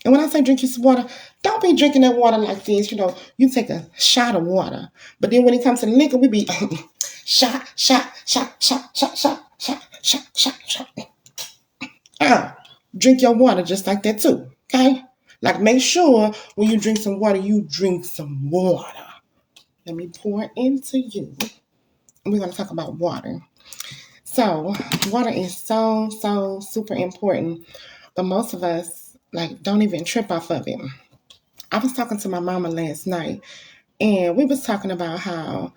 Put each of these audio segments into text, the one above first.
And when I say drink you some water, don't be drinking that water like this. You take a shot of water. But then when it comes to liquor, we be shot, shot, shot, shot, shot, shot, shot, shot, shot, shot. Drink your water just like that too. Okay? Like make sure when you drink some water, you drink some water. Let me pour it into you. We're going to talk about water. So, water is so super important, but most of us like don't even trip off of it. I was talking to my mama last night, and we was talking about how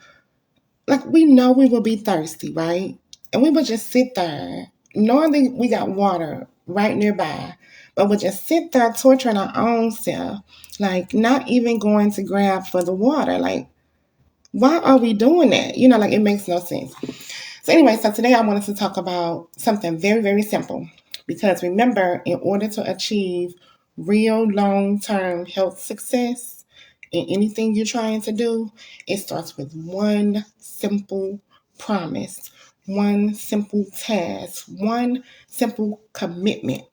like we know we will be thirsty, right? And we would just sit there knowing that we got water right nearby, but would just sit there torturing our own self, like not even going to grab for the water. Like, why are we doing that? Like it makes no sense. So anyway, so today I wanted to talk about something very, very simple. Because remember, in order to achieve real long-term health success in anything you're trying to do, it starts with one simple promise, one simple task, one simple commitment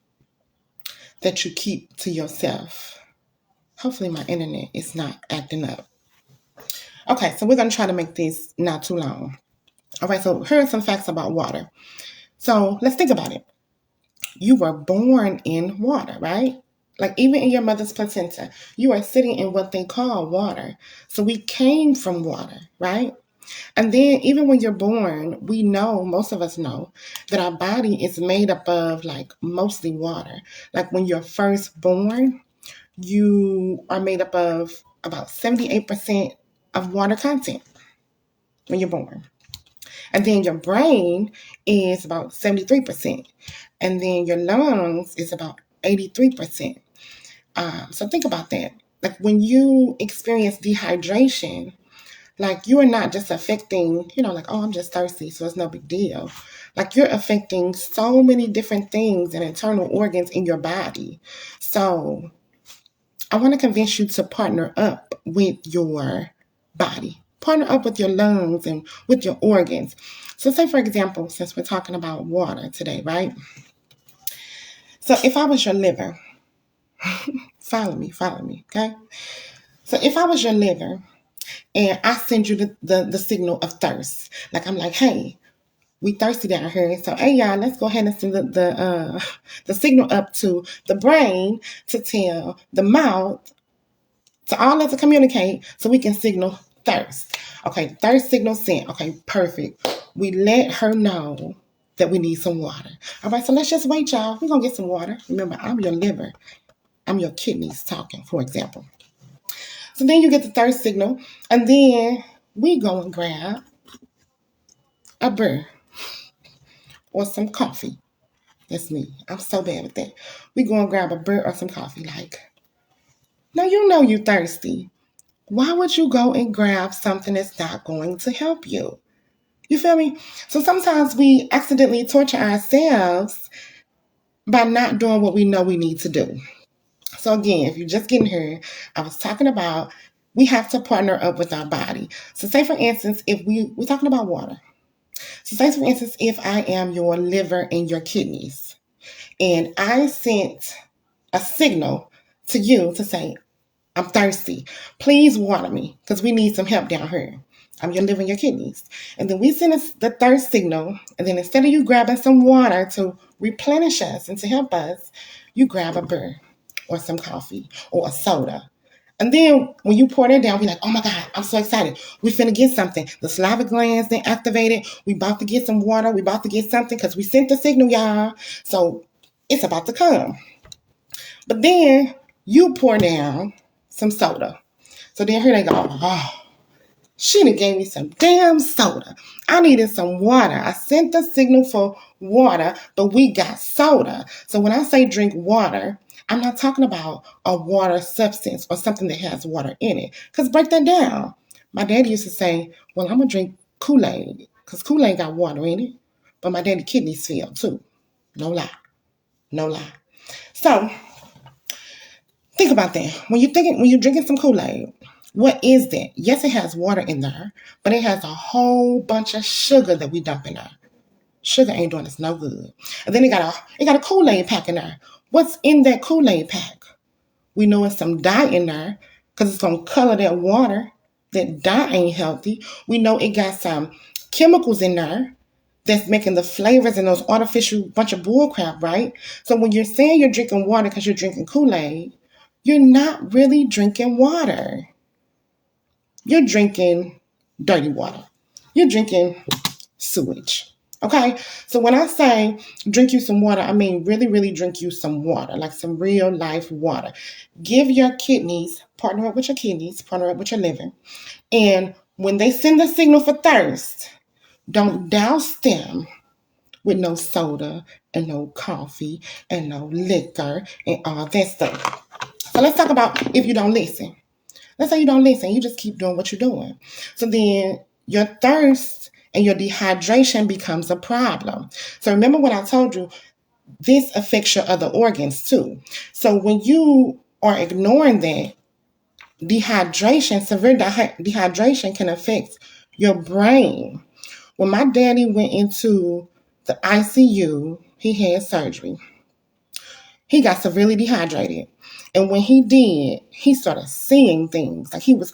that you keep to yourself. Hopefully my internet is not acting up. Okay, so we're going to try to make this not too long. All right, so here are some facts about water. So let's think about it. You were born in water, right? Like even in your mother's placenta, you are sitting in what they call water. So we came from water, right? And then even when you're born, we know, most of us know, that our body is made up of like mostly water. Like when you're first born, you are made up of about 78% of water content when you're born. And then your brain is about 73%. And then your lungs is about 83%. So think about that. Like when you experience dehydration, like you are not just affecting, like, oh, I'm just thirsty, so it's no big deal. Like you're affecting so many different things and internal organs in your body. So I want to convince you to partner up with your body. Partner up with your lungs and with your organs. So say, for example, since we're talking about water today, right? So if I was your liver, follow me, okay? So if I was your liver and I send you the signal of thirst, like I'm like, hey, we thirsty down here. So hey y'all, let's go ahead and send the signal up to the brain to tell the mouth to all that to communicate so we can signal thirst. Okay, thirst signal sent. Okay, perfect. We let her know that we need some water. All right, so let's just wait, y'all. We're going to get some water. Remember, I'm your liver. I'm your kidneys talking, for example. So then you get the thirst signal, and then we go and grab a beer or some coffee. That's me. I'm so bad with that. We go and grab a beer or some coffee. Like, now you know you're thirsty. Why would you go and grab something that's not going to help you? You feel me? So sometimes we accidentally torture ourselves by not doing what we know we need to do. So again, if you're just getting here, I was talking about we have to partner up with our body. So say for instance, if we're talking about water. So say for instance, if I am your liver and your kidneys, and I sent a signal to you to say, I'm thirsty. Please water me because we need some help down here. I'm your liver and your kidneys. And then we send us the thirst signal. And then instead of you grabbing some water to replenish us and to help us, you grab a beer or some coffee or a soda. And then when you pour that down, we're like, oh my God, I'm so excited. We finna get something. The salivary glands, they activated. We about to get some water. We about to get something because we sent the signal, y'all. So it's about to come. But then you pour down some soda. So then here they go, oh, she done gave me some damn soda. I needed some water. I sent the signal for water, but we got soda. So when I say drink water, I'm not talking about a water substance or something that has water in it. Because break that down. My daddy used to say, well, I'm going to drink Kool-Aid because Kool-Aid got water in it. But my daddy kidneys failed too. No lie. No lie. So think about that. When you're drinking some Kool-Aid, what is that? Yes, it has water in there, but it has a whole bunch of sugar that we dump in there. Sugar ain't doing us no good. And then it got a Kool-Aid pack in there. What's in that Kool-Aid pack? We know it's some dye in there because it's going to color that water. That dye ain't healthy. We know it got some chemicals in there that's making the flavors and those artificial bunch of bull crap, right? So when you're saying you're drinking water because you're drinking Kool-Aid, you're not really drinking water. You're drinking dirty water. You're drinking sewage. Okay? So when I say drink you some water, I mean really, really drink you some water, like some real life water. Give your kidneys, partner up with your kidneys, partner up with your liver. And when they send the signal for thirst, don't douse them with no soda and no coffee and no liquor and all that stuff. So let's talk about if you don't listen. Let's say you don't listen, you just keep doing what you're doing. So then your thirst and your dehydration becomes a problem. So remember what I told you, this affects your other organs too. So when you are ignoring that, severe dehydration can affect your brain. When my daddy went into the ICU, he had surgery. He got severely dehydrated. And when he did, he started seeing things. Like he was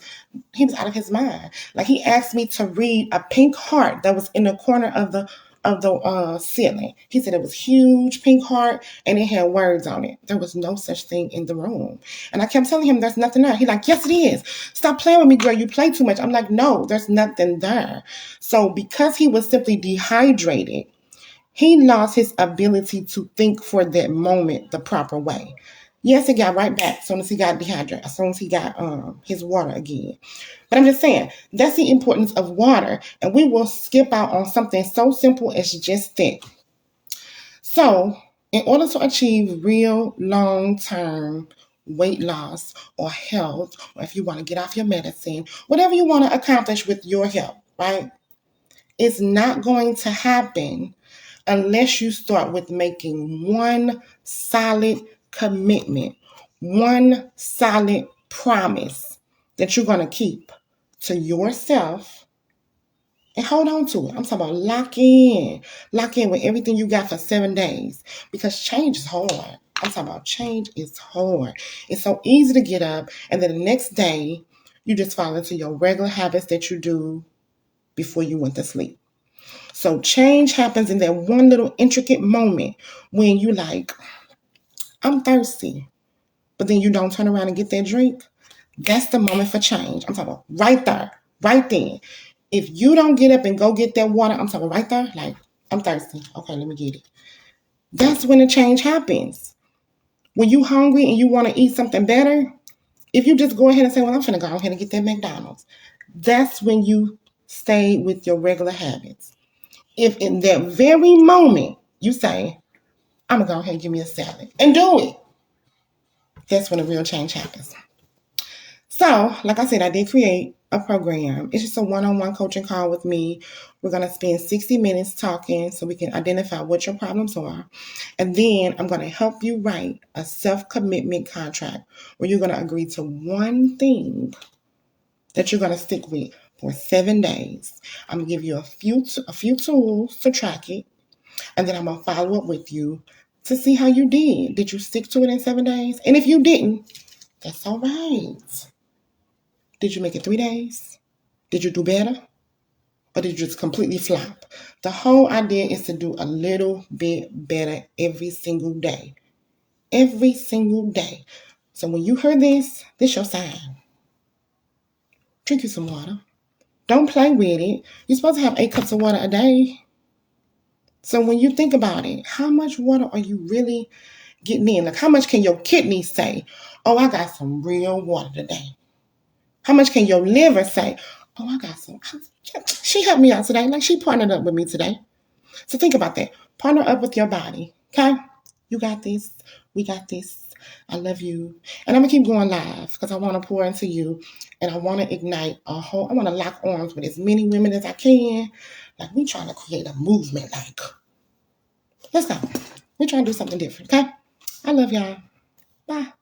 out of his mind. Like he asked me to read a pink heart that was in the corner of the ceiling. He said it was huge pink heart and it had words on it. There was no such thing in the room. And I kept telling him there's nothing there. He's like, yes, it is. Stop playing with me, girl. You play too much. I'm like, no, there's nothing there. So because he was simply dehydrated, he lost his ability to think for that moment the proper way. Yes, he got right back as soon as he got dehydrated, as soon as he got his water again. But I'm just saying, that's the importance of water. And we will skip out on something so simple as just that. So, in order to achieve real long-term weight loss or health, or if you want to get off your medicine, whatever you want to accomplish with your health, right? It's not going to happen unless you start with making one solid commitment, one solid promise that you're going to keep to yourself and hold on to it. I'm talking about lock in with everything you got for 7 days because change is hard. I'm talking about change is hard. It's so easy to get up and then the next day you just fall into your regular habits that you do before you went to sleep. So change happens in that one little intricate moment when you like, I'm thirsty, but then you don't turn around and get that drink. That's the moment for change. I'm talking about right there, right then. If you don't get up and go get that water, I'm talking right there, like, I'm thirsty. Okay, let me get it. That's when the change happens. When you hungry and you want to eat something better, if you just go ahead and say, well, I'm finna go ahead and get that McDonald's, that's when you stay with your regular habits. If in that very moment you say, I'm going to go ahead and give me a salad and do it, that's when the real change happens. So, like I said, I did create a program. It's just a one-on-one coaching call with me. We're going to spend 60 minutes talking so we can identify what your problems are. And then I'm going to help you write a self-commitment contract where you're going to agree to one thing that you're going to stick with for 7 days. I'm going to give you a few tools to track it. And then I'm going to follow up with you to see how you did. Did you stick to it in 7 days? And if you didn't, that's all right. Did you make it 3 days? Did you do better? Or did you just completely flop? The whole idea is to do a little bit better every single day. Every single day. So when you hear this your sign. Drink you some water. Don't play with it. You're supposed to have 8 cups of water a day. So when you think about it, how much water are you really getting in? Like how much can your kidneys say, oh, I got some real water today? How much can your liver say, oh, I got some, she helped me out today. Like she partnered up with me today. So think about that. Partner up with your body, okay? You got this. We got this. I love you. And I'm going to keep going live because I want to pour into you and I want to ignite I want to lock arms with as many women as I can. Like we trying to create a movement like, let's go. We're trying to do something different, okay? I love y'all. Bye.